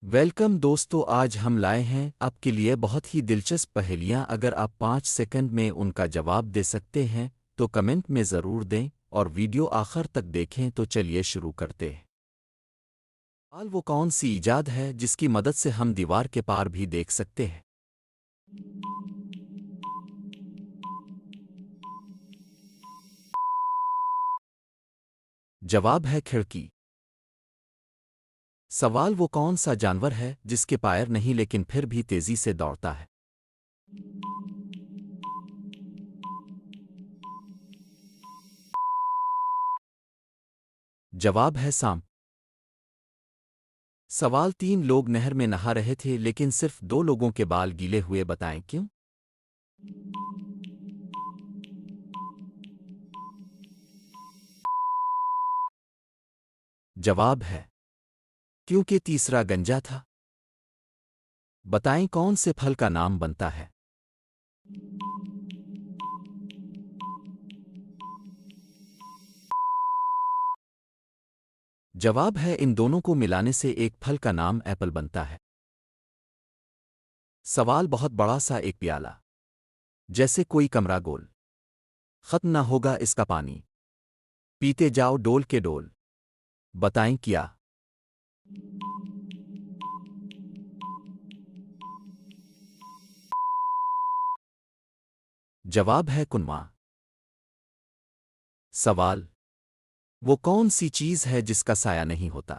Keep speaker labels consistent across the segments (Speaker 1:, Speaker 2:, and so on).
Speaker 1: Welcome दोस्तों, आज हम लाए हैं आपके लिए बहुत ही दिलचस्प पहेलियां। अगर आप 5 सेकंड में उनका जवाब दे सकते हैं तो कमेंट में ज़रूर दें और वीडियो आखिर तक देखें। तो चलिए शुरू करते हैं। सवाल वो कौन सी इजाद है जिसकी मदद से हम दीवार के पार भी देख सकते हैं? जवाब है खिड़की। सवाल वो कौन सा जानवर है जिसके पैर नहीं लेकिन फिर भी तेजी से दौड़ता है? जवाब है सांप। सवाल 3 लोग नहर में नहा रहे थे लेकिन सिर्फ 2 लोगों के बाल गीले हुए, बताएं क्यों? जवाब है क्योंकि तीसरा गंजा था। बताएं कौन से फल का नाम बनता है? जवाब है इन दोनों को मिलाने से एक फल का नाम एप्पल बनता है। सवाल बहुत बड़ा सा एक प्याला, जैसे कोई कमरा गोल, खत्म ना होगा इसका पानी, पीते जाओ डोल के डोल, बताएं क्या? जवाब है कुनवा। सवाल वो कौन सी चीज है जिसका साया नहीं होता?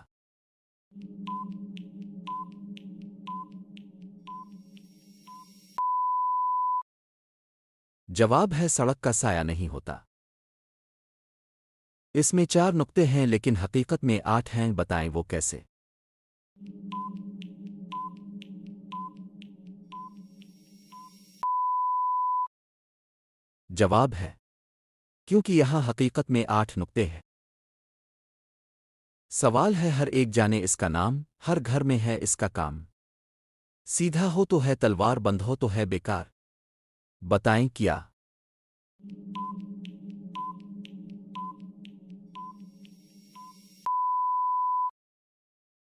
Speaker 1: जवाब है सड़क का साया नहीं होता। इसमें 4 नुक्ते हैं लेकिन हकीकत में 8 हैं, बताएं वो कैसे? जवाब है क्योंकि यहां हकीकत में 8 नुक्ते हैं। सवाल है हर एक जाने इसका नाम, हर घर में है इसका काम, सीधा हो तो है तलवार, बंद हो तो है बेकार, बताएं क्या?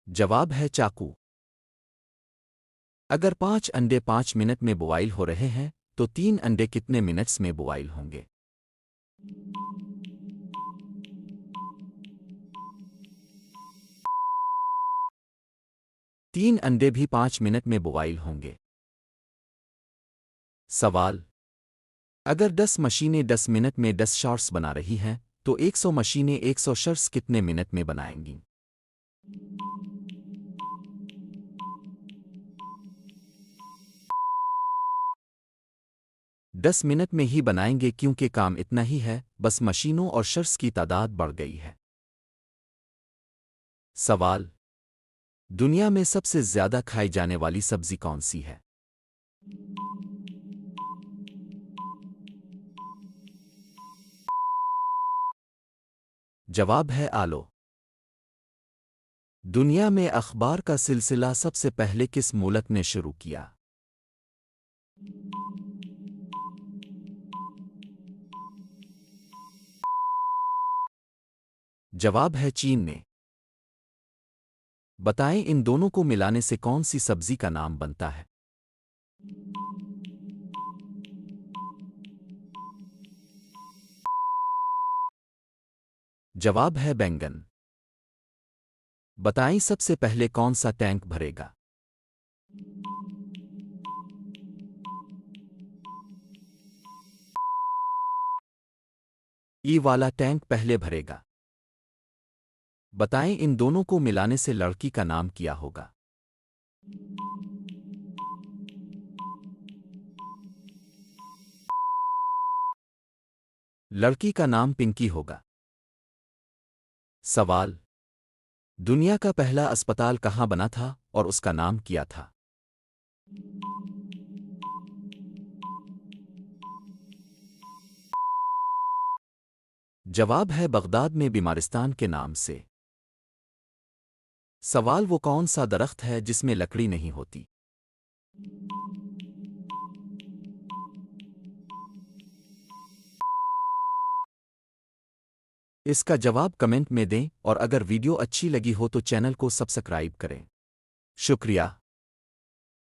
Speaker 1: जवाब है चाकू। अगर 5 अंडे 5 मिनट में बॉईल हो रहे हैं तो 3 अंडे कितने मिनट्स में बॉईल होंगे? 3 अंडे भी 5 मिनट में बॉईल होंगे। सवाल अगर 10 मशीनें 10 मिनट में 10 शॉट्स बना रही हैं तो 100 मशीनें 100 शॉट्स कितने मिनट में बनाएंगी? 10 मिनट में ही बनाएंगे क्योंकि काम इतना ही है, बस मशीनों और शॉट्स की तादाद बढ़ गई है। सवाल दुनिया में सबसे ज्यादा खाई जाने वाली सब्जी कौन सी है? जवाब है आलू। दुनिया में अखबार का सिलसिला सबसे पहले किस मुल्क ने शुरू किया? जवाब है चीन ने। बताएं इन दोनों को मिलाने से कौन सी सब्जी का नाम बनता है? जवाब है बैंगन। बताएं सबसे पहले कौन सा टैंक भरेगा? ई वाला टैंक पहले भरेगा। बताएं इन दोनों को मिलाने से लड़की का नाम क्या होगा? लड़की का नाम पिंकी होगा। सवाल दुनिया का पहला अस्पताल कहाँ बना था और उसका नाम क्या था? जवाब है बगदाद में बीमारिस्तान के नाम से। सवाल वो कौन सा दरख्त है जिसमें लकड़ी नहीं होती? इसका जवाब कमेंट में दें और अगर वीडियो अच्छी लगी हो तो चैनल को सब्सक्राइब करें। शुक्रिया।